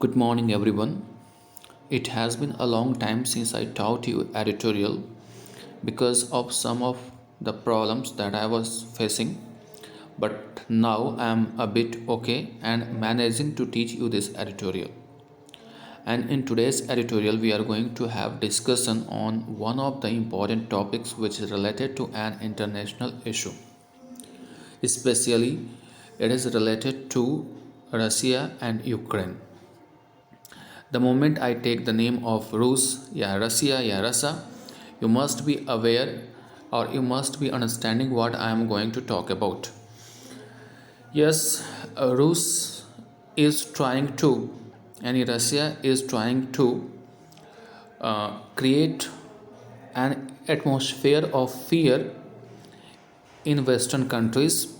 Good morning, everyone. It has been a long time since I taught you editorial because of some of the problems that I was facing, but now I am a bit okay and managing to teach you this editorial. And in today's editorial, we are going to have discussion on one of the important topics which is related to an international issue. Especially, it is related to Russia and Ukraine. The moment I take the name of Rus, Russia, Russia, you must be aware or you must be understanding what I am going to talk about. Yes, Rus is trying to, and Russia is trying to create an atmosphere of fear in Western countries,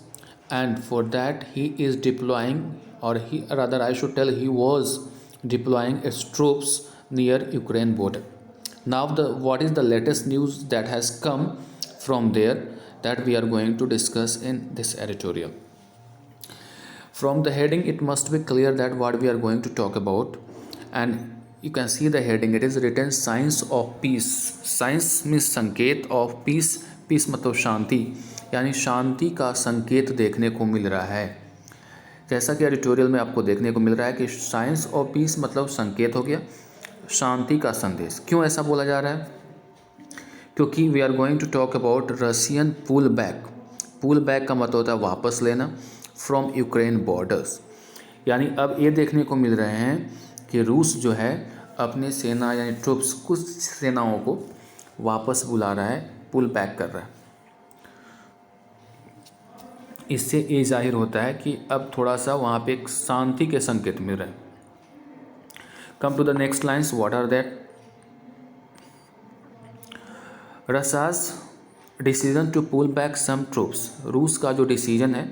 and for that he is deploying, or he rather I should tell he was deploying its troops near Ukraine border. Now the what is the latest news that has come from there that we are going to discuss in this editorial. From the heading it must be clear that what we are going to talk about, and you can see the heading, it is written science of peace. Science means संकेत of peace. Piece मतलब शांति, यानी शांति का संकेत देखने को मिल रहा है. जैसा कि एडिटोरियल में आपको देखने को मिल रहा है कि साइंस ऑफ पीस मतलब संकेत हो गया, शांति का संदेश. क्यों ऐसा बोला जा रहा है? क्योंकि we are going to talk about Russian pull back. Pull back का मतलब होता है वापस लेना फ्रॉम यूक्रेन बॉर्डर्स. यानी अब ये देखने को मिल रहे हैं कि रूस जो है अपने सेना यानी ट्रूप्स कुछ सेनाओं को वापस बुला रहा है, पुल बैक कर रहा है. इससे ये जाहिर होता है कि अब थोड़ा सा वहाँ पे एक शांति के संकेत मिल रहे हैं. Come to the next lines. What are that? Russia's decision to pull back some troops. रूस का जो डिसीजन है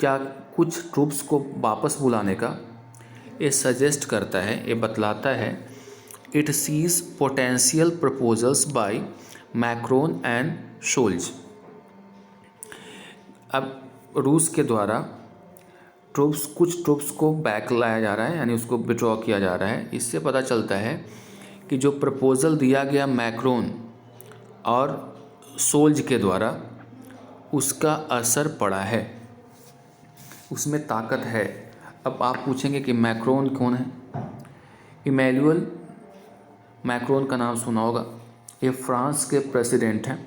क्या कुछ ट्रूप्स को वापस बुलाने का, ये सजेस्ट करता है, ये बतलाता है. It sees potential proposals by Macron and Scholz. अब रूस के द्वारा कुछ ट्रूप्स को बैक लाया जा रहा है, यानी उसको विड्रॉ किया जा रहा है. इससे पता चलता है कि जो प्रपोजल दिया गया मैक्रोन और शोल्ज के द्वारा उसका असर पड़ा है, उसमें ताकत है. अब आप पूछेंगे कि मैक्रोन कौन है? इमैनुअल मैक्रोन का नाम सुना होगा. ये फ्रांस के प्रेसिडेंट हैं.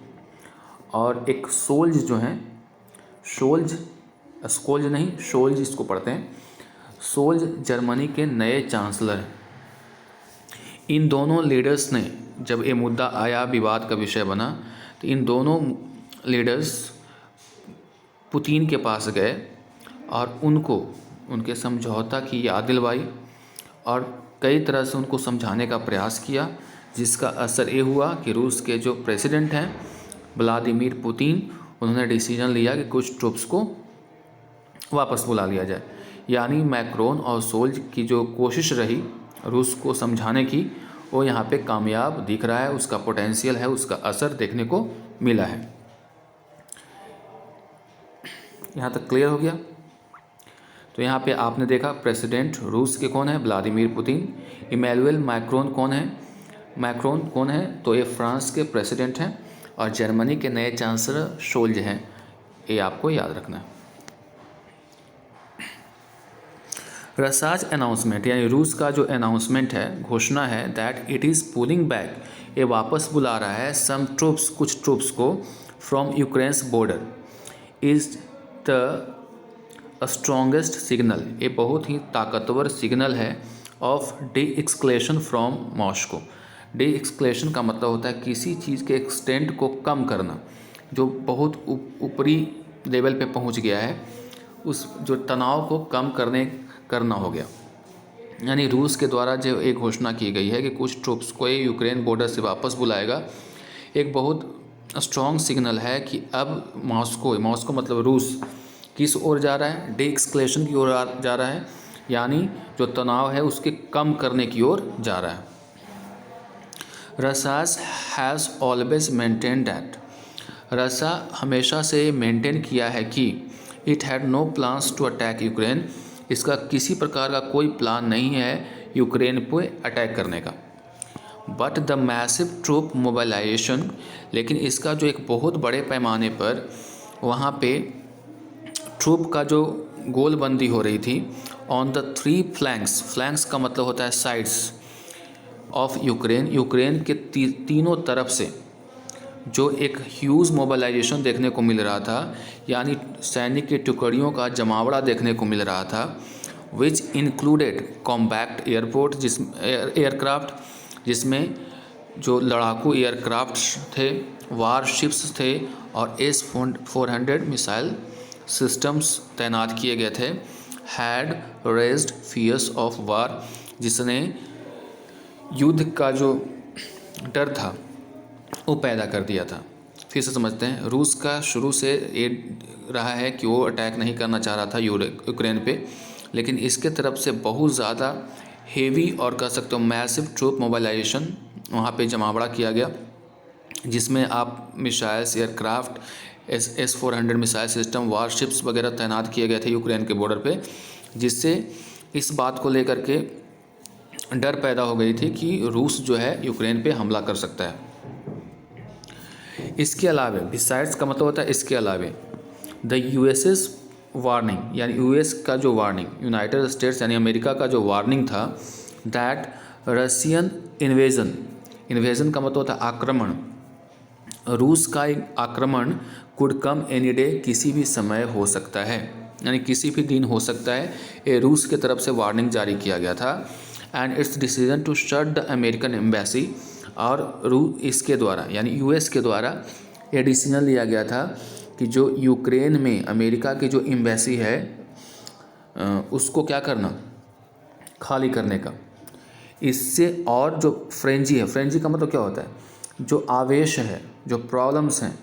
और एक शोल्ज जो हैं, स्कोल्ज नहीं शोल्ज इसको पढ़ते हैं. शोल्ज जर्मनी के नए चांसलर हैं. इन दोनों लीडर्स ने, जब ये मुद्दा आया, विवाद का विषय बना, तो इन दोनों लीडर्स पुतिन के पास गए और उनके समझौता की याद दिलवाई और कई तरह से उनको समझाने का प्रयास किया, जिसका असर ये हुआ कि रूस के जो प्रेसिडेंट हैं व्लादिमीर पुतिन, उन्होंने डिसीजन लिया कि कुछ ट्रूप्स को वापस बुला लिया जाए. यानी मैक्रोन और शोल्ज की जो कोशिश रही रूस को समझाने की, वो यहाँ पे कामयाब दिख रहा है. उसका पोटेंशियल है, उसका असर देखने को मिला है. यहाँ तक क्लियर हो गया? तो यहाँ पे आपने देखा प्रेसिडेंट रूस के कौन है? Vladimir Putin. इमैनुअल मैक्रोन कौन है? तो ये फ्रांस के प्रेसिडेंट हैं. और जर्मनी के नए चांसलर शोल्ज हैं. ये आपको याद रखना है. रसाज अनाउंसमेंट, यानी रूस का जो अनाउंसमेंट है, घोषणा है, that it is pulling back, ये वापस बुला रहा है सम ट्रूप्स, कुछ ट्रूप्स को from Ukraine's border, is the strongest signal. ये बहुत ही ताकतवर सिग्नल है of D escalation from Moscow. D escalation का मतलब होता है किसी चीज़ के एक्सटेंट को कम करना, जो बहुत ऊपरी लेवल पे पहुंच गया है, उस जो तनाव को कम करना हो गया. यानी रूस के द्वारा जो एक घोषणा की गई है कि कुछ ट्रूप्स को यूक्रेन बॉर्डर से वापस बुलाएगा, एक बहुत स्ट्रॉन्ग सिग्नल है कि अब मॉस्को मतलब रूस किस ओर जा रहा है? डी एक्सक्लेशन की ओर जा रहा है, यानी जो तनाव है उसके कम करने की ओर जा रहा है. Russia's has always maintain that. Russia हमेशा से मेंटेन किया है कि it had no plans to attack Ukraine. इसका किसी प्रकार का कोई प्लान नहीं है यूक्रेन पे अटैक करने का। But the massive troop mobilization, लेकिन इसका जो एक बहुत बड़े पैमाने पर वहाँ पे ट्रूप का जो गोलबंदी हो रही थी ऑन द 3 फ्लैंक्स, फ्लैंक्स का मतलब होता है साइड्स ऑफ यूक्रेन, यूक्रेन के तीनों तरफ से जो एक ह्यूज मोबिलाइजेशन देखने को मिल रहा था, यानी सैनिक की टुकड़ियों का जमावड़ा देखने को मिल रहा था, which included combat airport aircraft, जिसमें जो लड़ाकू एयरक्राफ्ट थे, वार शिप्स थे और S-400 मिसाइल सिस्टम्स तैनात किए गए थे, had raised fears of war, जिसने युद्ध का जो डर था वो पैदा कर दिया था। फिर से समझते हैं, रूस का शुरू से ये रहा है कि वो अटैक नहीं करना चाह रहा था यूक्रेन पे, लेकिन इसके तरफ से बहुत ज़्यादा हेवी और कह सकते हो मैसिव ट्रूप मोबिलाइजेशन वहाँ पे जमावड़ा किया गया, जिसमें आप missiles aircraft S-400 missile system warships वगैरह तैनात किए गए थे यूक्रेन के बॉर्डर पे, जिससे इस बात को लेकर के डर पैदा हो गई थी कि रूस जो है यूक्रेन पे हमला कर सकता है। इसके अलावे बिसाइड्स का मतलब होता है इसके अलावे द यूएसएस वार्निंग, यानी यूएस का जो वार्निंग, यूनाइटेड स्टेट्स यानी अमेरिका का जो वार्निंग था, दैट रशियन इन्वेजन का मतलब होता है आक्रमण, रूस का एक आक्रमण कुड कम एनी डे, किसी भी समय हो सकता है, यानी किसी भी दिन हो सकता है, ये रूस के तरफ से वार्निंग जारी किया गया था। And its decision to shut the American embassy, और इसके द्वारा यानी यूएस के द्वारा ये डिसीजन लिया गया था कि जो यूक्रेन में अमेरिका की जो एम्बेसी है उसको क्या करना, खाली करने का। इससे और जो फ्रेंजी है, फ्रेंजी का मतलब क्या होता है, जो आवेश है, जो प्रॉब्लम्स हैं,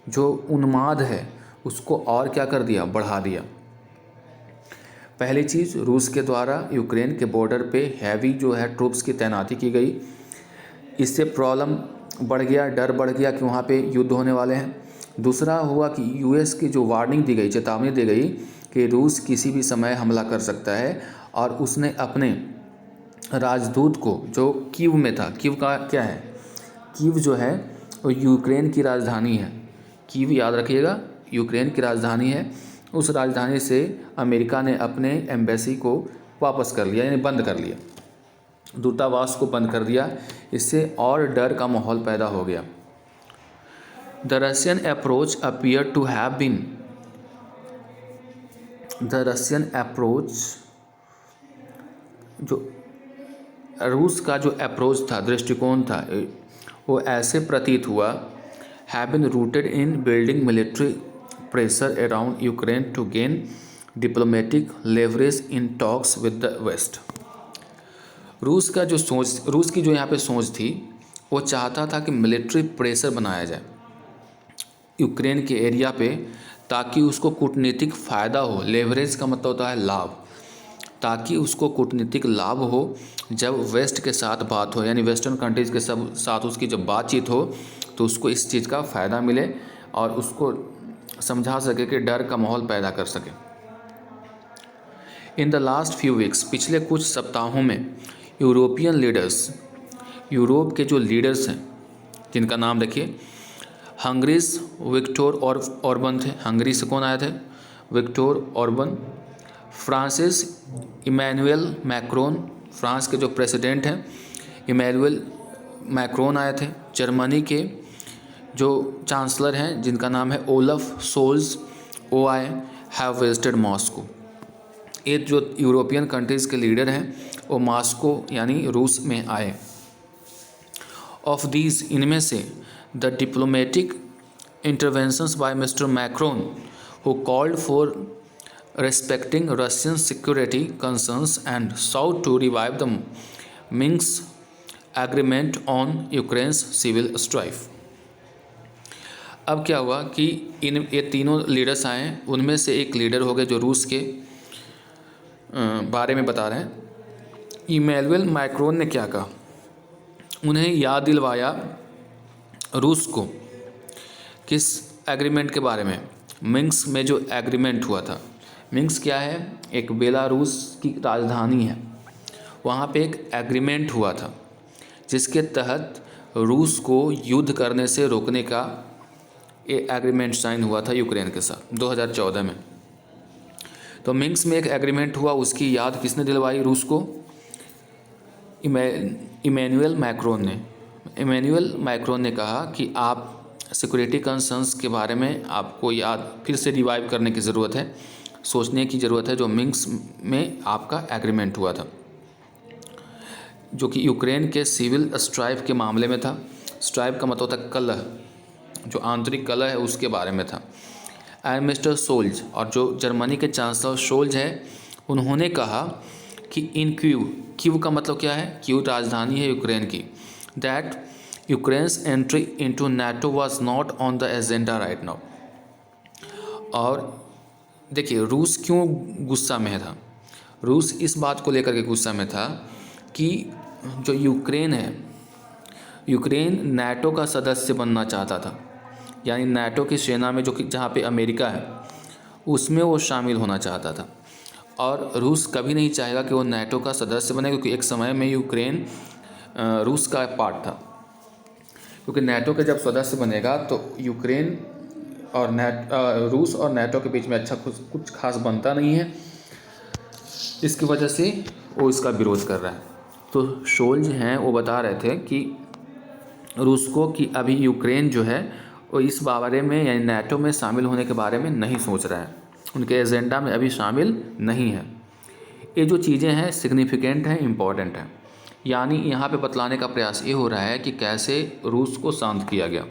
जो उन्माद है, उसको और क्या कर दिया, बढ़ा दिया। पहली चीज़, रूस के द्वारा यूक्रेन के बॉर्डर पे हैवी जो है ट्रूप्स की तैनाती की गई, इससे प्रॉब्लम बढ़ गया, डर बढ़ गया कि वहाँ पे युद्ध होने वाले हैं। दूसरा हुआ कि यूएस की जो वार्निंग दी गई, चेतावनी दी गई कि रूस किसी भी समय हमला कर सकता है, और उसने अपने राजदूत को जो कीव में था, कीव का क्या है, कीव जो है वो यूक्रेन की राजधानी है, कीव याद रखिएगा यूक्रेन की राजधानी है, उस राजधानी से अमेरिका ने अपने एम्बेसी को वापस कर लिया, यानी बंद कर लिया, दूतावास को बंद कर दिया। इससे और डर का माहौल पैदा हो गया। The Russian approach appear to have been, the Russian approach, जो रूस का जो अप्रोच था, दृष्टिकोण था, वो ऐसे प्रतीत हुआ, have been rooted in building military pressure around Ukraine to gain diplomatic leverage in talks with the West. रूस की जो यहाँ पे सोच थी, वो चाहता था कि मिलिट्री प्रेशर बनाया जाए यूक्रेन के एरिया पे, ताकि उसको कूटनीतिक फ़ायदा हो। लेवरेज का मतलब होता है लाभ, ताकि उसको कूटनीतिक लाभ हो जब वेस्ट के साथ बात हो, यानी वेस्टर्न कंट्रीज़ के साथ उसकी जब बातचीत हो तो उसको इस चीज़ का फ़ायदा मिले और उसको समझा सके कि डर का माहौल पैदा कर सके। In the last few weeks, पिछले कुछ सप्ताहों में यूरोपियन लीडर्स, यूरोप के जो लीडर्स हैं जिनका नाम देखिए, हंगरीज विक्टोर ऑर्बन थे, हंगरी से कौन आए थे, Viktor Orban, Francis Emmanuel Macron, France के जो प्रेसिडेंट हैं इमैनुअल मैक्रोन आए थे, जर्मनी के जो चांसलर हैं जिनका नाम है ओलफ सोल्स, वो आए, हैव विजिटेड मॉस्को। ये जो यूरोपियन कंट्रीज़ के लीडर हैं वो मॉस्को यानी रूस में आए। ऑफ दीज, इनमें से the diplomatic interventions by mister Macron who called for respecting Russian security concerns and sought to revive the Minsk agreement on Ukraine's civil strife। अब क्या हुआ कि ये तीनों लीडर्स आए, उनमें से एक लीडर हो गए जो रूस के बारे में बता रहे हैं। इमैनुअल मैक्रोन ने क्या कहा, उन्हें याद दिलवाया रूस को किस एग्रीमेंट के बारे में, मिन्स्क में जो एग्रीमेंट हुआ था। मिन्स्क क्या है? एक बेलारूस की राजधानी है। वहाँ पे एक एग्रीमेंट हुआ था जिसके तहत रूस को युद्ध करने से रोकने का ये एग्रीमेंट साइन हुआ था यूक्रेन के साथ 2014 में। तो मिन्स्क में एक एग्रीमेंट हुआ, उसकी याद किसने दिलवाई रूस को? इमैनुअल मैक्रोन ने कहा कि आप सिक्योरिटी कंसर्न्स के बारे में आपको याद फिर से रिवाइव करने की ज़रूरत है, सोचने की ज़रूरत है, जो मिन्स्क में आपका एग्रीमेंट हुआ था, जो कि यूक्रेन के सिविल स्ट्राइफ के मामले में था। स्ट्राइफ का मतलब होता है कलह, जो आंतरिक कलह है उसके बारे में था। एंड मिस्टर शोल्ज, और जो जर्मनी के चांसलर शोल्ज है, उन्होंने कहा कि इन क्यू का मतलब क्या है? क्यू राजधानी है यूक्रेन की। That Ukraine's entry into NATO was not on the agenda right now. और देखिए रूस क्यों गुस्सा में था? रूस इस बात को लेकर के गुस्सा में था कि जो यूक्रेन है, यूक्रेन नाटो का सदस्य बनना चाहता था, यानी नाटो की सेना में जो कि जहाँ पे अमेरिका है उसमें वो शामिल होना चाहता था। और रूस कभी नहीं चाहेगा कि वो नाटो का सदस्य बने, क्योंकि एक समय में यूक्रेन रूस का पार्ट था। क्योंकि नाटो के जब सदस्य बनेगा तो यूक्रेन और रूस और नाटो के बीच में अच्छा कुछ खास बनता नहीं है, इसकी वजह से वो इसका विरोध कर रहा है। तो शोल्ज हैं वो बता रहे थे कि रूस को कि अभी यूक्रेन जो है वो इस बारे में यानी नाटो में शामिल होने के बारे में नहीं सोच रहा है, उनके एजेंडा में अभी शामिल नहीं है। ये जो चीज़ें हैं सिग्निफिकेंट हैं, इम्पॉर्टेंट हैं, यानी यहाँ पे बतलाने का प्रयास ये हो रहा है कि कैसे रूस को शांत किया गया।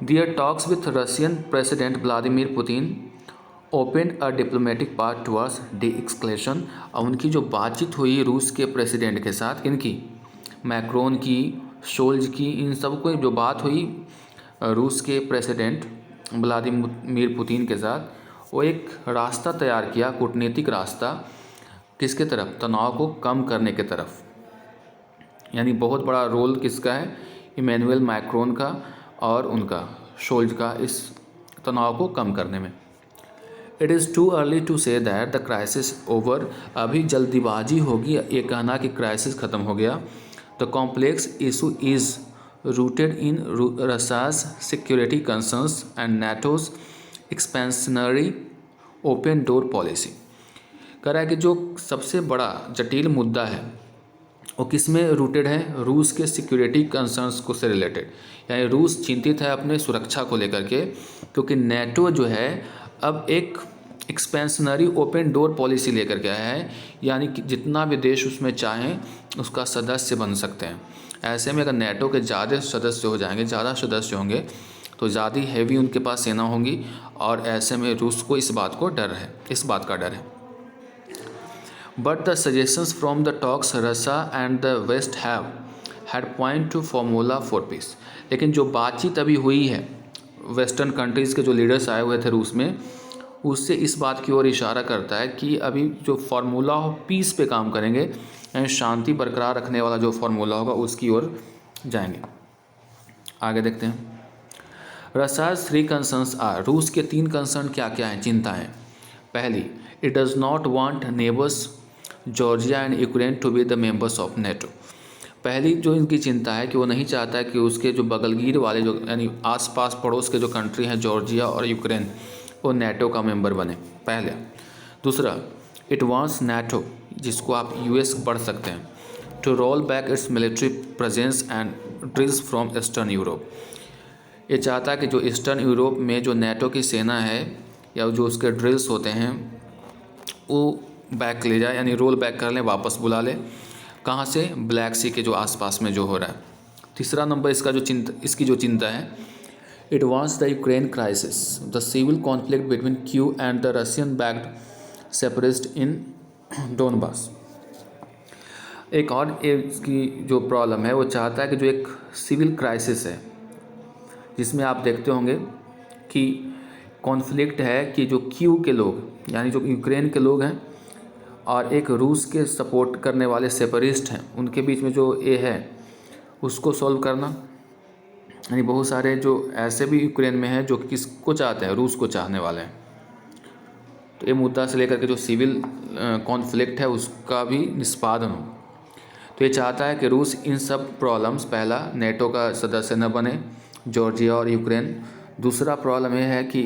Their talks with Russian President Vladimir Putin opened a diplomatic path towards de-escalation। और उनकी जो बातचीत हुई रूस के प्रेसिडेंट के साथ, इनकी मैक्रोन की, शोल्ज की, इन सब को जो बात हुई रूस के प्रेसिडेंट व्लादिमीर पुतिन के साथ, वो एक रास्ता तैयार किया, कूटनीतिक रास्ता, किसके तरफ? तनाव को कम करने के तरफ। यानी बहुत बड़ा रोल किसका है? इमैनुअल मैक्रोन का और उनका शोल्ज का इस तनाव को कम करने में। It is too early to say that the crisis over. अभी जल्दीबाजी होगी ये कहना कि क्राइसिस ख़त्म हो गया। The complex issue is rooted in Russia's security concerns and नाटोज expansionary open door policy. कह रहा है कि जो सबसे बड़ा जटिल मुद्दा है वो किस में रूटेड है? रूस के सिक्योरिटी कंसर्न्स को से रिलेटेड, यानी रूस चिंतित है अपने सुरक्षा को लेकर के, क्योंकि नाटो जो है अब एक एक्सपेंशनरी ओपन डोर पॉलिसी लेकर के आया है, यानी कि जितना भी देश उसमें चाहें उसका सदस्य बन सकते हैं। ऐसे में अगर नाटो के ज़्यादा सदस्य हो जाएंगे, ज़्यादा सदस्य होंगे तो ज़्यादा हेवी उनके पास सेना होंगी, और ऐसे में रूस को इस बात का डर है। But the suggestions from the talks Russia and the West had point to formula for peace। लेकिन जो बातचीत अभी हुई है वेस्टर्न कंट्रीज़ के जो लीडर्स आए हुए थे रूस में, उससे इस बात की ओर इशारा करता है कि अभी जो फार्मूला ऑफ पीस पे काम करेंगे, यानी शांति बरकरार रखने वाला जो फार्मूला होगा उसकी ओर जाएंगे। आगे देखते हैं। Russia's 3 concerns are. रूस के 3 कंसर्न क्या क्या हैं, चिंताएँ? पहली, it does not want neighbours Georgia and Ukraine to be the members of NATO. पहली जो इनकी चिंता है कि वो नहीं चाहता है कि उसके जो बगलगीर वाले जो यानी आसपास पड़ोस के जो कंट्री हैं जॉर्जिया और यूक्रेन, वो नेटो का मेंबर बने, पहले। दूसरा, इट वांट्स नेटो, जिसको आप यूएस पढ़ सकते हैं, to roll back its military presence and drills from eastern Europe. ये चाहता है कि जो ईस्टर्न यूरोप में जो नेटो की सेना है या जो उसके ड्रिल्स होते हैं वो बैक ले जाए, यानी रोल बैक कर लें, वापस बुला ले। कहाँ से? ब्लैक सी के जो आसपास में जो हो रहा है। तीसरा नंबर इसकी जो चिंता है, it wants the Ukraine crisis, the civil conflict between Kyiv and the Russian backed separatist in Donbas. एक और इसकी जो प्रॉब्लम है, वो चाहता है कि जो एक सिविल क्राइसिस है जिसमें आप देखते होंगे कि कॉन्फ्लिक्ट है कि जो क्यू के लोग यानी जो यूक्रेन के लोग हैं और एक रूस के सपोर्ट करने वाले सेपरेटिस्ट हैं, उनके बीच में जो ये है उसको सॉल्व करना। यानी बहुत सारे जो ऐसे भी यूक्रेन में हैं जो किसको चाहते हैं? रूस को चाहने वाले हैं। तो ये मुद्दा से लेकर के जो सिविल कॉन्फ्लिक्ट है उसका भी निष्पादन हो। तो ये चाहता है कि रूस इन सब प्रॉब्लम्स, पहला नेटो का सदस्य न बने जॉर्जिया और यूक्रेन। दूसरा प्रॉब्लम ये है कि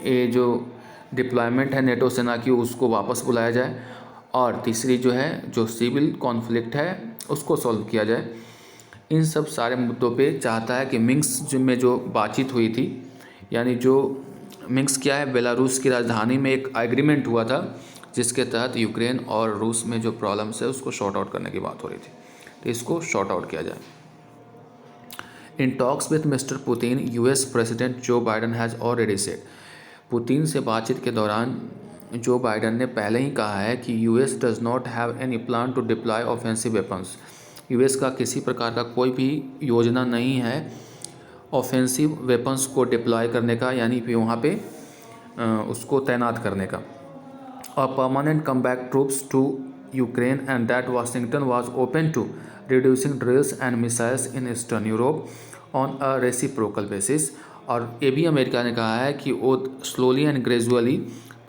ये जो डिप्लॉयमेंट है नेटो सेना की उसको वापस बुलाया जाए, और तीसरी जो है जो सिविल कॉन्फ्लिक्ट है उसको सॉल्व किया जाए। इन सब सारे मुद्दों पे चाहता है कि मिन्स्क में जो बातचीत हुई थी, यानी जो मिन्स्क क्या है, बेलारूस की राजधानी में एक एग्रीमेंट हुआ था जिसके तहत यूक्रेन और रूस में जो प्रॉब्लम्स है उसको शॉर्ट आउट करने की बात हो रही थी, तो इसको शॉर्ट आउट किया जाए। In talks with Mister Putin US President Joe Biden has already said, Putin से बातचीत के दौरान जो बाइडन ने पहले ही कहा है कि US does not have any plan to deploy offensive weapons. US का किसी प्रकार का कोई भी योजना नहीं है ऑफेंसिव वेपन्स को डिप्लॉय करने का, यानी फिर वहाँ पे उसको तैनात करने का। और permanent comeback troops to Ukraine and that Washington was open to reducing drills and missiles in eastern Europe on a reciprocal basis. और ये भी अमेरिका ने कहा है कि वो स्लोली एंड ग्रेजुअली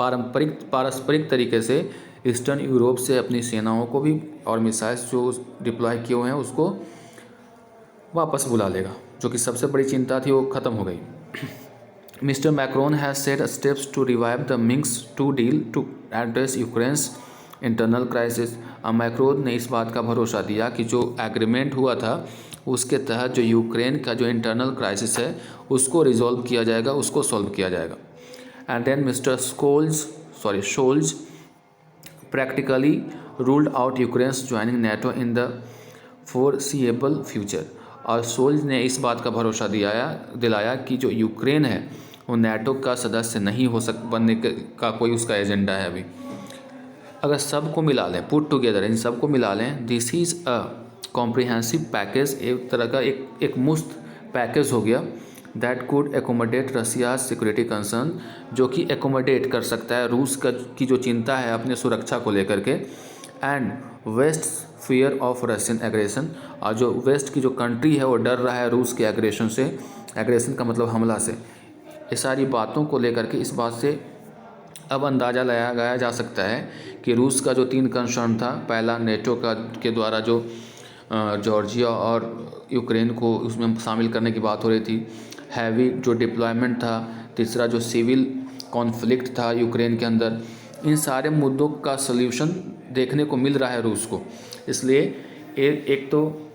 पारस्परिक तरीके से ईस्टर्न यूरोप से अपनी सेनाओं को भी और मिसाइल्स जो डिप्लॉय किए हुए हैं उसको वापस बुला लेगा, जो कि सबसे बड़ी चिंता थी वो ख़त्म हो गई। Mister Macron has said steps to revive the Minsk two deal to address Ukraine's internal crisis. Macron ने इस बात का भरोसा दिया कि जो एग्रीमेंट हुआ था उसके तहत जो यूक्रेन का जो इंटरनल क्राइसिस है उसको रिजॉल्व किया जाएगा, उसको सॉल्व किया जाएगा। And then mister Scholz practically ruled out Ukraine's joining NATO in the foreseeable future। और शोल्ज ने इस बात का भरोसा दिलाया कि जो यूक्रेन है वो नेटो का सदस्य नहीं बनने का कोई उसका एजेंडा है अभी। अगर सबको मिला लें, पुट टुगेदर, इन सबको मिला लें, this is a comprehensive package, एक तरह का एक मुश्त पैकेज हो गया that could accommodate Russia's security concern, जो कि एकोमोडेट कर सकता है रूस की जो चिंता है अपने सुरक्षा को लेकर के, and West fear of Russian aggression, और जो वेस्ट की जो कंट्री है वो डर रहा है रूस के एग्रेशन से। एग्रेशन का मतलब हमला से। ये सारी बातों को लेकर के इस बात से अब अंदाज़ा लगाया जा सकता है कि रूस का जो 3 कंसर्न था, पहला नेटो के द्वारा जो जॉर्जिया और यूक्रेन को उसमें शामिल करने की बात हो रही थी, हैवी जो डिप्लॉयमेंट था, तीसरा जो सिविल कॉन्फ्लिक्ट था यूक्रेन के अंदर, इन सारे मुद्दों का सल्यूशन देखने को मिल रहा है रूस को। इसलिए एक तो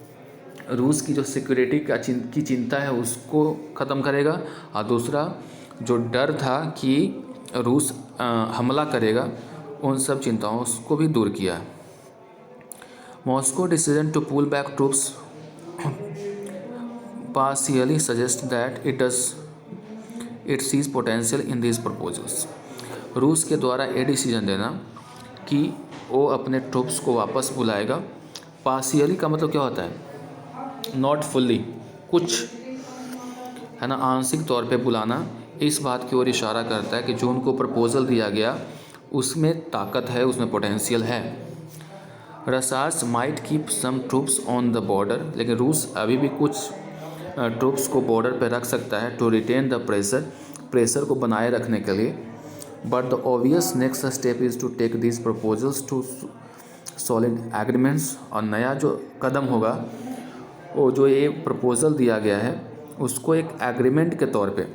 रूस की जो सिक्योरिटी की चिंता है उसको ख़त्म करेगा, और दूसरा जो डर था कि रूस हमला करेगा उन सब चिंताओं को भी दूर किया है। Moscow decision to pull back troops partially suggests that it sees potential in these proposals। रूस के द्वारा ये डिसीजन देना कि वो अपने ट्रूप्स को वापस बुलाएगा, पार्शियली का मतलब क्या होता है, नॉट फुल्ली, कुछ है ना, आंशिक तौर पे बुलाना, इस बात की ओर इशारा करता है कि जो उनको प्रपोजल दिया गया उसमें ताकत है, उसमें पोटेंशियल है। Russia's might keep some troops on the border, लेकिन रूस अभी भी कुछ ट्रूप्स को बॉर्डर पर रख सकता है, टू रिटेन द प्रेशर को बनाए रखने के लिए। But the obvious next step is to take these proposals to solid agreements. और नया जो कदम होगा वो जो ये प्रपोजल दिया गया है उसको एक एग्रीमेंट के तौर पे,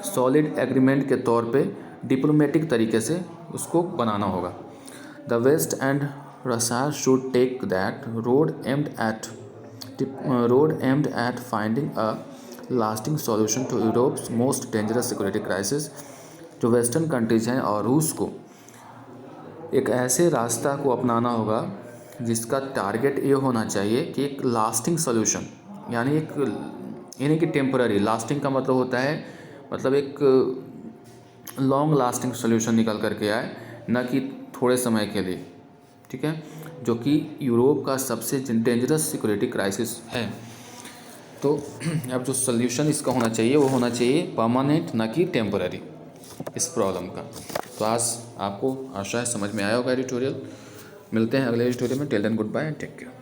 सॉलिड एग्रीमेंट के तौर पे डिप्लोमेटिक तरीके से उसको बनाना होगा। The West and Russia should take that road aimed at finding a lasting solution to Europe's most dangerous security crisis। जो वेस्टर्न कंट्रीज हैं और रूस को एक ऐसे रास्ता को अपनाना होगा जिसका टारगेट ये होना चाहिए कि एक लास्टिंग सोल्यूशन, यानी कि टेम्पररी, लास्टिंग का मतलब होता है मतलब एक लॉन्ग लास्टिंग सोल्यूशन निकल करके आए, न कि थोड़े समय के लिए, ठीक है, जो कि यूरोप का सबसे डेंजरस सिक्योरिटी क्राइसिस है। तो अब जो सोल्यूशन इसका होना चाहिए वो होना चाहिए परमानेंट, ना कि टेम्पररी, इस प्रॉब्लम का। तो आज आपको आशा है समझ में आया होगा एडिटोरियल। मिलते हैं अगले एडिटोरियल में। Till then goodbye and take care.